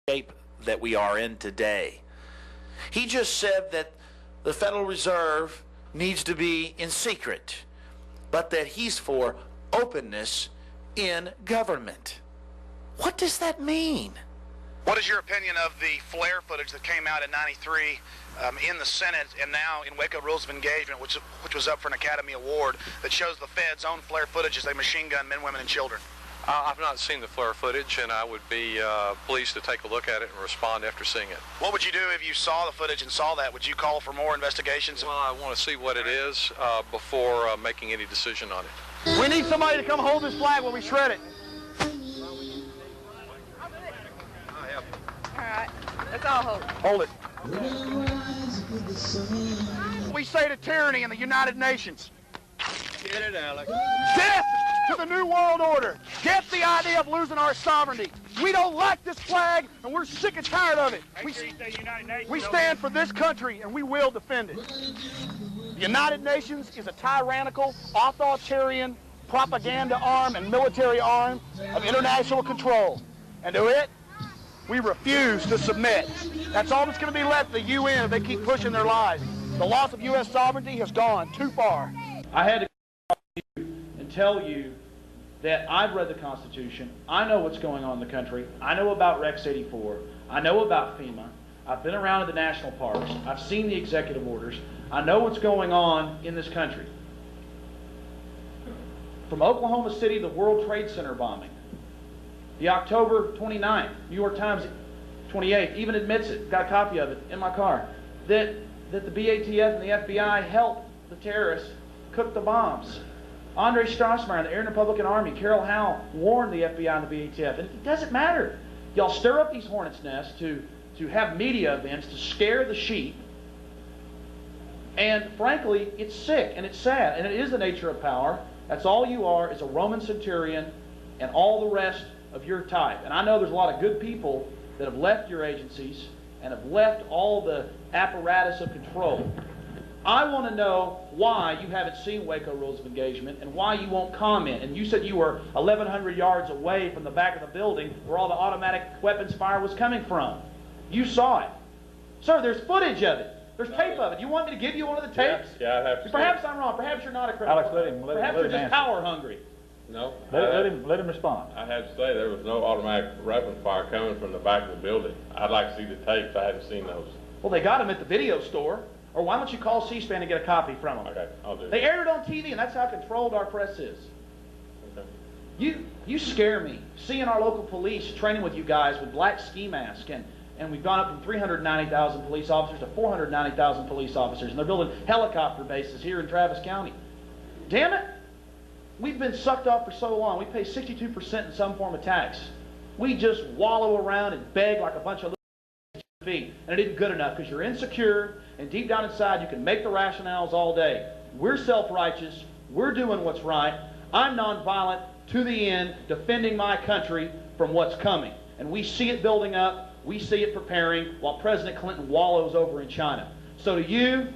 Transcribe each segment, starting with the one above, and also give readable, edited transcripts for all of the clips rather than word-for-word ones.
shape that we are in today. He just said that the Federal Reserve needs to be in secret, but that he's for openness in government. What does that mean? What is your opinion of the flare footage that came out in '93 in the Senate and now in Waco Rules of Engagement, which was up for an Academy Award, that shows the Fed's own flare footage as they machine gun men, women, and children? I've not seen the flare footage, and I would be pleased to take a look at it and respond after seeing it. What would you do if you saw the footage and saw that? Would you call for more investigations? Well, I want to see what it is before making any decision on it. We need somebody to come hold this flag when we shred it. All right, let's all hold it. Hold it. We say to tyranny in the United Nations. Get it, Alex. Death to the New World Order. Death the idea of losing our sovereignty. We don't like this flag, and we're sick and tired of it. We stand for this country, and we will defend it. The United Nations is a tyrannical, authoritarian propaganda arm and military arm of international control. And to it, we refuse to submit. That's all that's going to be left of the UN if they keep pushing their lies. The loss of U.S. sovereignty has gone too far. I had to come to you and tell you that I've read the Constitution. I know what's going on in the country. I know about Rex 84. I know about FEMA. I've been around in the national parks. I've seen the executive orders. I know what's going on in this country. From Oklahoma City, the World Trade Center bombing, the October 29th, New York Times 28th even admits it, got a copy of it in my car, that the BATF and the FBI helped the terrorists cook the bombs. Andre Strassmeyer, the Air and Republican Army, Carol Howe warned the FBI and the BATF. And it doesn't matter. Y'all stir up these hornets' nests to have media events to scare the sheep. And frankly, it's sick and it's sad. And it is the nature of power. That's all you are, is a Roman centurion and all the rest of your type. And I know there's a lot of good people that have left your agencies and have left all the apparatus of control. I want to know why you haven't seen Waco Rules of Engagement and why you won't comment. And you said you were 1,100 yards away from the back of the building where all the automatic weapons fire was coming from. You saw it. Sir, there's footage of it. There's tape of it. You want me to give you one of the tapes? Yeah, I'd have to. Perhaps I'm wrong. Perhaps you're not a criminal. Alex, let him Perhaps you're just answer. power hungry. No. Let him respond. I had to say there was no automatic weapon fire coming from the back of the building. I'd like to see the tapes. I haven't seen those. Well, they got them at the video store. Or why don't you call C-SPAN and get a copy from them? Okay, I'll do that. They aired it on TV, and that's how controlled our press is. Okay. You scare me. Seeing our local police training with you guys with black ski masks, and we've gone up from 390,000 police officers to 490,000 police officers, and they're building helicopter bases here in Travis County. Damn it! We've been sucked off for so long. We pay 62% in some form of tax. We just wallow around and beg like a bunch of little feet, and it isn't good enough because you're insecure, and deep down inside you can make the rationales all day. We're self-righteous. We're doing what's right. I'm nonviolent to the end, defending my country from what's coming. And we see it building up. We see it preparing while President Clinton wallows over in China. So to you,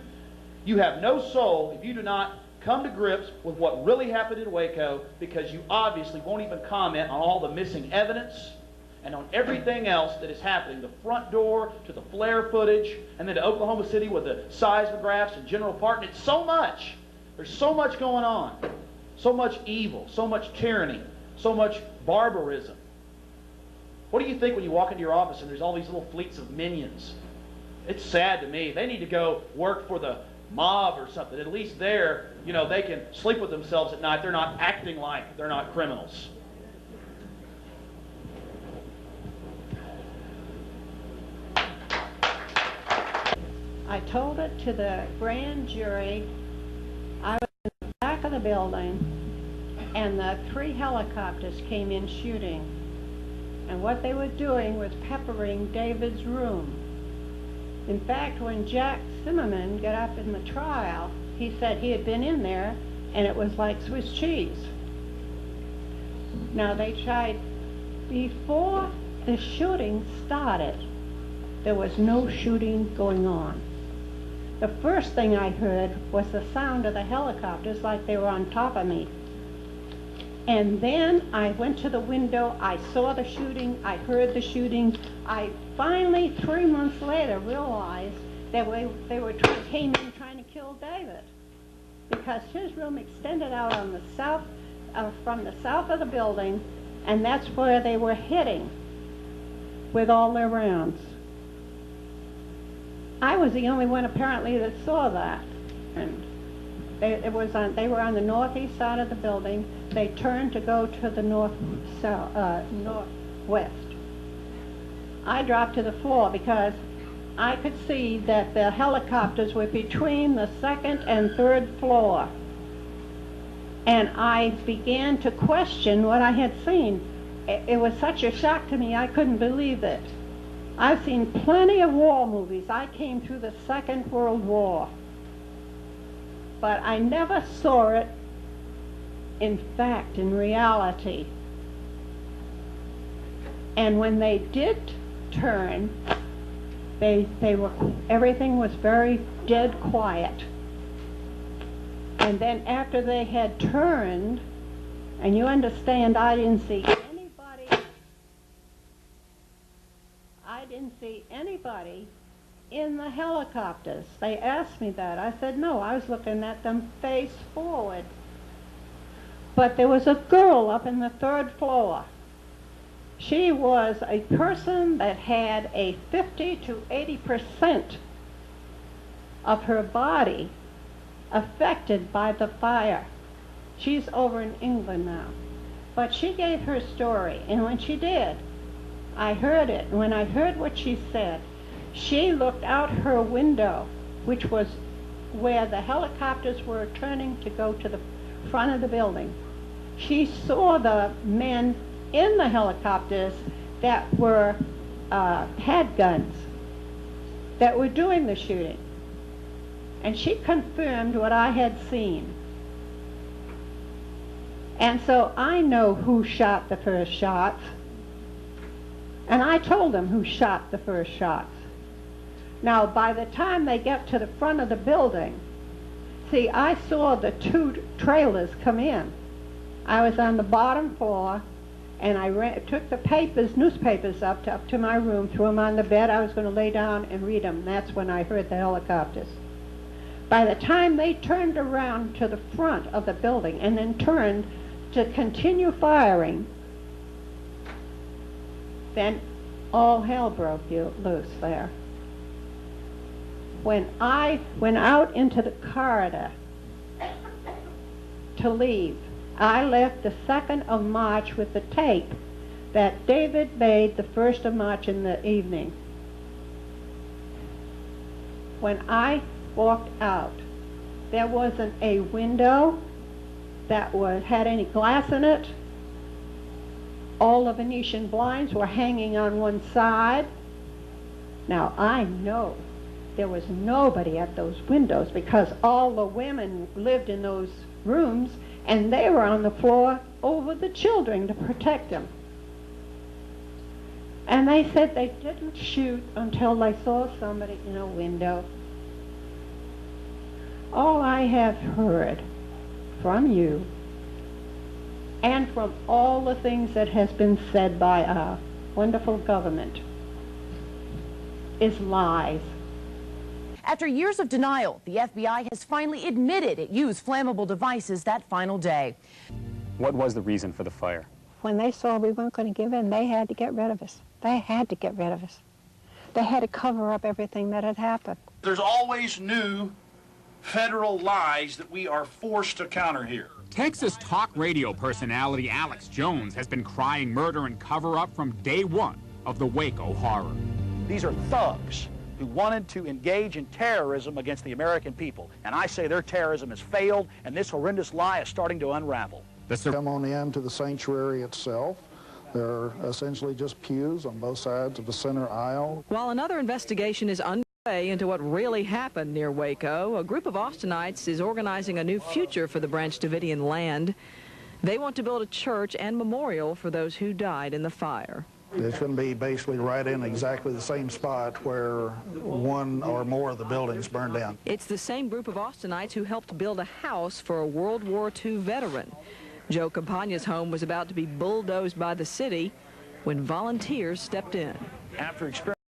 you have no soul if you do not come to grips with what really happened in Waco, because you obviously won't even comment on all the missing evidence and on everything else that is happening, the front door to the flare footage, and then to Oklahoma City with the seismographs and General Park. And it's so much. There's so much going on. So much evil, so much tyranny, so much barbarism. What do you think when you walk into your office and there's all these little fleets of minions? It's sad to me. They need to go work for the mob or something. At least there, you know, they can sleep with themselves at night. They're not acting like they're not criminals. I told it to the grand jury. I was in the back of the building, and the 3 helicopters came in shooting. And what they were doing was peppering David's room. In fact, when Jack Zimmerman got up in the trial, he said he had been in there, and it was like Swiss cheese. Now, they tried, before the shooting started, there was no shooting going on. The first thing I heard was the sound of the helicopters like they were on top of me. And then I went to the window, I saw the shooting, I heard the shooting. I finally, 3 months later, realized that came in trying to kill David, because his room extended out on the south, from the south of the building, and that's where they were hitting with all their rounds. I was the only one apparently that saw that. And they were on the northeast side of the building. They turned to go to the northwest. I dropped to the floor because I could see that the helicopters were between the second and third floor. And I began to question what I had seen. It was such a shock to me, I couldn't believe it. I've seen plenty of war movies. I came through the Second World War. But I never saw it, in fact, in reality. And when they did turn, everything was very dead quiet. And then after they had turned, and you understand, I didn't see anybody in the helicopters. They asked me that. I said, no, I was looking at them face forward. But there was a girl up in the third floor. She was a person that had a 50 to 80% of her body affected by the fire. She's over in England now. But she gave her story, and when she did, I heard it. And when I heard what she said, she looked out her window, which was where the helicopters were turning to go to the front of the building. She saw the men in the helicopters that were had guns, that were doing the shooting. And she confirmed what I had seen. And so I know who shot the first shots. And I told them who shot the first shots. Now, by the time they get to the front of the building, see, I saw the 2 trailers come in. I was on the bottom floor, and I took the newspapers up to my room, threw them on the bed. I was going to lay down and read them. That's when I heard the helicopters. By the time they turned around to the front of the building and then turned to continue firing, then all hell broke loose there. When I went out into the corridor to leave, I left the 2nd of March with the tape that David made the 1st of March in the evening. When I walked out, there wasn't a window that had any glass in it. All the Venetian blinds were hanging on one side. Now, I know there was nobody at those windows because all the women lived in those rooms, and they were on the floor over the children to protect them. And they said they didn't shoot until they saw somebody in a window. All I have heard from you and from all the things that has been said by our wonderful government is lies. After years of denial, the FBI has finally admitted it used flammable devices that final day. What was the reason for the fire? When they saw we weren't going to give in, they had to get rid of us. They had to get rid of us. They had to cover up everything that had happened. There's always new federal lies that we are forced to counter here. Texas talk radio personality Alex Jones has been crying murder and cover-up from day one of the Waco horror. These are thugs who wanted to engage in terrorism against the American people. And I say their terrorism has failed, and this horrendous lie is starting to unravel. Come on in to the sanctuary itself. There are essentially just pews on both sides of the center aisle. While another investigation is underway into what really happened near Waco, a group of Austinites is organizing a new future for the Branch Davidian land. They want to build a church and memorial for those who died in the fire. It's going to be basically right in exactly the same spot where one or more of the buildings burned down. It's the same group of Austinites who helped build a house for a World War II veteran. Joe Campagna's home was about to be bulldozed by the city when volunteers stepped in. After experiencing